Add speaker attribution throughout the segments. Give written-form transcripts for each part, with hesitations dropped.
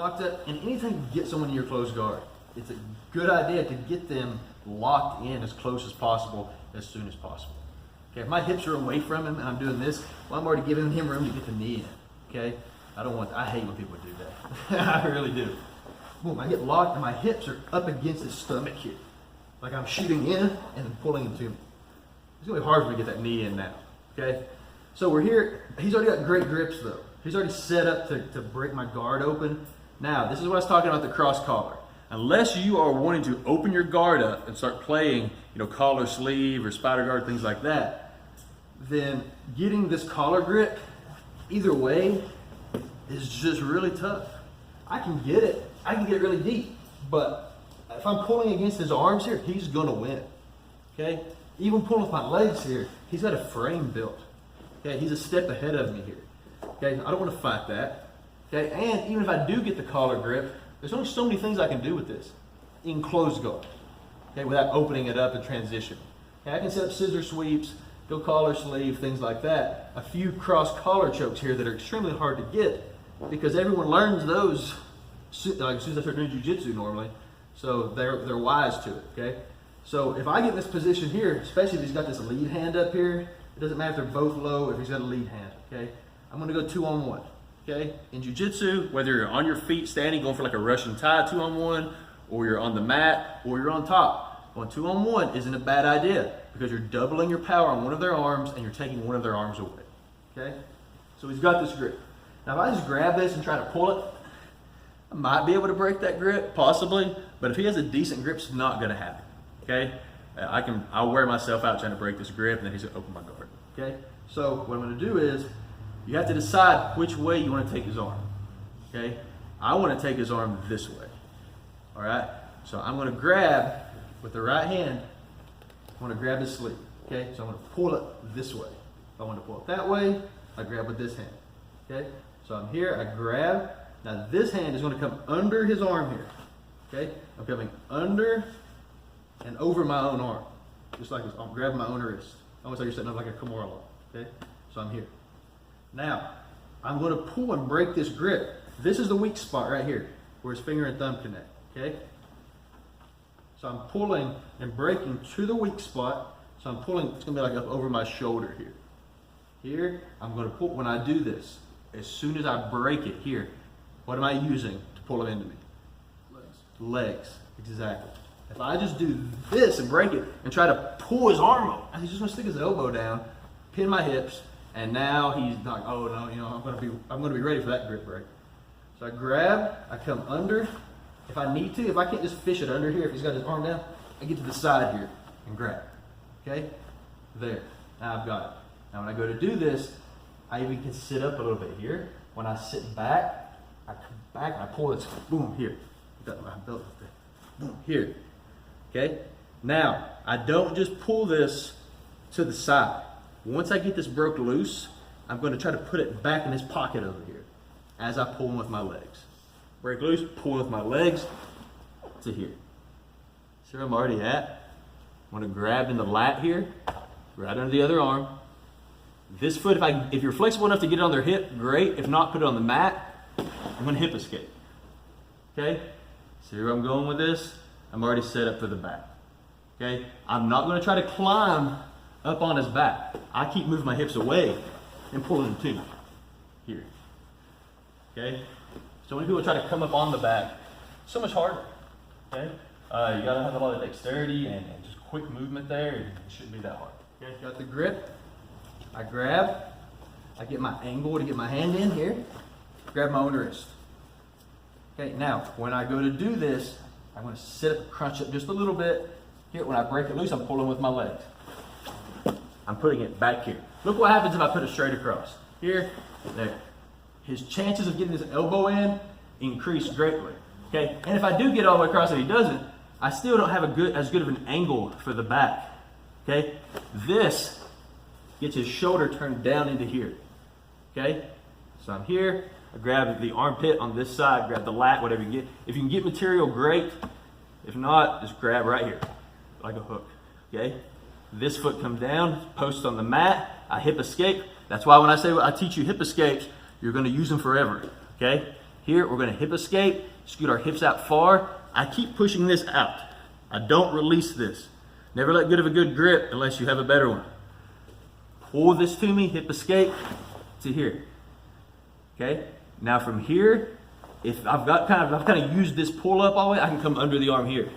Speaker 1: locked up. And anytime you get someone in your closed guard, it's a good idea to get them locked in as close as possible, as soon as possible. Okay, if my hips are away from him and I'm doing this, well, I'm already giving him room to get the knee in. Okay, I hate when people do that. I really do. Boom, I get locked and my hips are up against his stomach here. Like I'm shooting in and then pulling him to me. It's gonna be hard for me to get that knee in now. Okay, so we're here. He's already got great grips though. He's already set up to break my guard open. Now, this is what I was talking about, the cross collar. Unless you are wanting to open your guard up and start playing, collar sleeve or spider guard, things like that, then getting this collar grip, either way, is just really tough. I can get it really deep, but if I'm pulling against his arms here, he's gonna win, okay? Even pulling with my legs here, he's got a frame built, okay? He's a step ahead of me here, okay? I don't wanna fight that, okay? And even if I do get the collar grip, there's only so many things I can do with this in closed guard, okay, without opening it up and transition. Okay, I can set up scissor sweeps, go collar sleeve, things like that. A few cross collar chokes here that are extremely hard to get because everyone learns those like as soon as I start doing jiu-jitsu normally, so they're wise to it, okay? So if I get in this position here, especially if he's got this lead hand up here, it doesn't matter if they're both low, if he's got a lead hand, okay? I'm gonna go 2-on-1. Okay, in jiu-jitsu, whether you're on your feet standing, going for like a Russian tie 2-on-1, or you're on the mat, or you're on top, going 2-on-1 isn't a bad idea because you're doubling your power on one of their arms and you're taking one of their arms away. Okay, so he's got this grip. Now if I just grab this and try to pull it, I might be able to break that grip, possibly, but if he has a decent grip, it's not going to happen. Okay, I'll wear myself out trying to break this grip, and then he's going to open my guard. Okay, so what I'm going to do is, you have to decide which way you want to take his arm, okay? I want to take his arm this way, all right? So I'm going to grab with the right hand, I want to grab his sleeve, okay? So I'm going to pull it this way. If I want to pull it that way, I grab with this hand, okay? So I'm here, I grab. Now this hand is going to come under his arm here, okay? I'm coming under and over my own arm, just like this. I'm grabbing my own wrist. Almost like you're setting up like a Kimura lock, okay? So I'm here. Now, I'm going to pull and break this grip. This is the weak spot right here, where his finger and thumb connect, okay? So I'm pulling and breaking to the weak spot. So I'm pulling, it's going to be like up over my shoulder here. Here, I'm going to pull, when I do this, as soon as I break it here, what am I using to pull him into me? Legs, exactly. If I just do this and break it and try to pull his arm up, he's just going to stick his elbow down, pin my hips, and now he's like, oh no, I'm gonna be ready for that grip break. So I grab, I come under. If I need to, if I can't just fish it under here, if he's got his arm down, I get to the side here and grab. Okay? There. Now I've got it. Now when I go to do this, I even can sit up a little bit here. When I sit back, I come back and I pull this, boom, here. Got my belt up there. Boom, here. Okay? Now, I don't just pull this to the side. Once I get this broke loose, I'm going to try to put it back in his pocket over here as I pull him with my legs. Break loose, pull with my legs to here. See where I'm already at? I'm going to grab in the lat here, right under the other arm. This foot, if you're flexible enough to get it on their hip, great. If not, put it on the mat. I'm going to hip escape. Okay? See where I'm going with this? I'm already set up for the back. Okay? I'm not going to try to climb up on his back. I keep moving my hips away and pulling him to me. Here. Okay? So when people try to come up on the back, it's so much harder. Okay? You gotta have a lot of dexterity and just quick movement there. It shouldn't be that hard. Okay? Got the grip. I grab. I get my angle to get my hand in here. Grab my own wrist. Okay, now when I go to do this, I'm going to sit up, crunch up just a little bit. Here, when I break it loose, I'm pulling with my legs. I'm putting it back here. Look what happens if I put it straight across. Here, there. His chances of getting his elbow in increase greatly. Okay, and if I do get all the way across and he doesn't, I still don't have as good of an angle for the back. Okay, this gets his shoulder turned down into here. Okay, so I'm here. I grab the armpit on this side, grab the lat, whatever you get. If you can get material, great. If not, just grab right here, like a hook. Okay, this foot comes down, post on the mat. I hip escape. That's why when I say I teach you hip escapes, you're going to use them forever. Okay, Here, we're gonna hip escape, scoot our hips out far. I keep pushing this out. I don't release this. Never let go of a good grip unless you have a better one. Pull this to me, hip escape to here. Okay? Now from here, if I've kind of used this pull up all the way, I can come under the arm here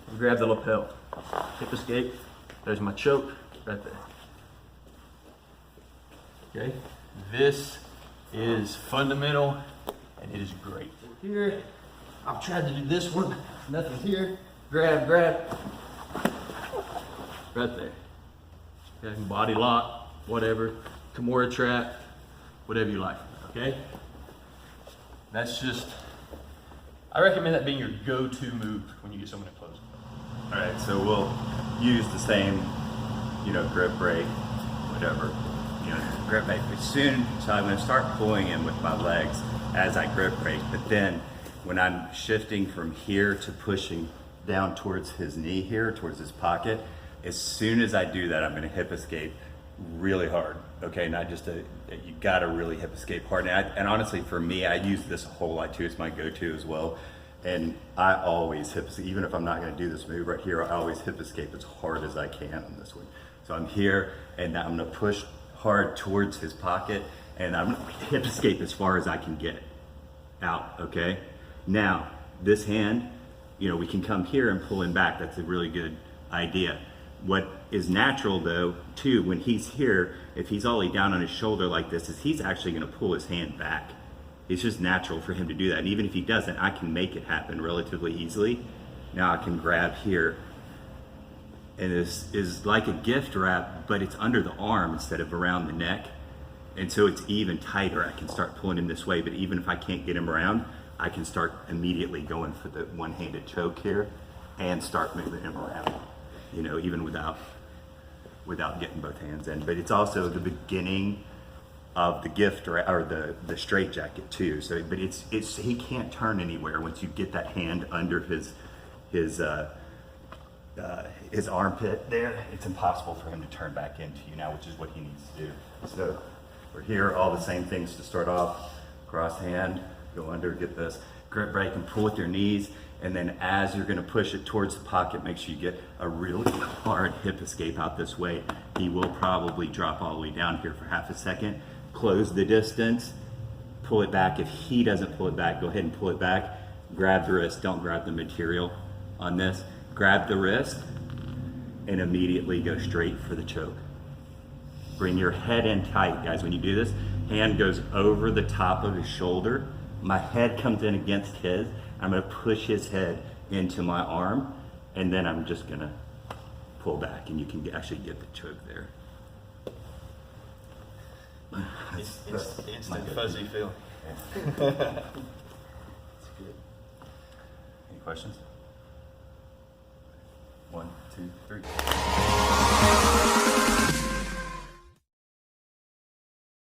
Speaker 1: and grab the lapel. Hip escape. There's my choke right there. Okay? This is fundamental and it is great. Here, I've tried to do this one. Nothing here. Grab. Right there. Okay? Body lock, whatever. Kimura trap, whatever you like. Okay? That's just, I recommend that being your go-to move when you get someone in close.
Speaker 2: All right, so we'll use the same, grip break, whatever, grip break. So I'm gonna start pulling in with my legs as I grip break, but then when I'm shifting from here to pushing down towards his knee here, towards his pocket, as soon as I do that, I'm gonna hip escape really hard. Okay, not just you gotta really hip escape hard. And honestly, for me, I use this a whole lot too. It's my go-to as well. And I always hip escape, even if I'm not gonna do this move right here, I always hip escape as hard as I can on this one. So I'm here, and I'm gonna push hard towards his pocket, and I'm gonna hip escape as far as I can get out, okay? Now, this hand, we can come here and pull him back. That's a really good idea. What is natural though, too, when he's here, if he's all the way down on his shoulder like this, is he's actually gonna pull his hand back. It's just natural for him to do that. And even if he doesn't, I can make it happen relatively easily. Now I can grab here, and this is like a gift wrap, but it's under the arm instead of around the neck. And so it's even tighter. I can start pulling him this way, but even if I can't get him around, I can start immediately going for the one-handed choke here and start moving him around, even without getting both hands in. But it's also the beginning of the gift or the straight jacket too. So, but it's he can't turn anywhere once you get that hand under his armpit there. It's impossible for him to turn back into you now, which is what he needs to do. So we're here, all the same things to start off. Cross hand, go under, get this grip break and pull with your knees. And then as you're gonna push it towards the pocket, make sure you get a really hard hip escape out this way. He will probably drop all the way down here for half a second. Close the distance, pull it back. If he doesn't pull it back, go ahead and pull it back. Grab the wrist, don't grab the material on this. Grab the wrist and immediately go straight for the choke. Bring your head in tight, guys. When you do this, hand goes over the top of his shoulder. My head comes in against his. I'm gonna push his head into my arm, and then I'm just gonna pull back, and you can actually get the choke there.
Speaker 1: It's instant fuzzy feel.
Speaker 2: Yeah. That's good. Any questions? 1, 2, 3.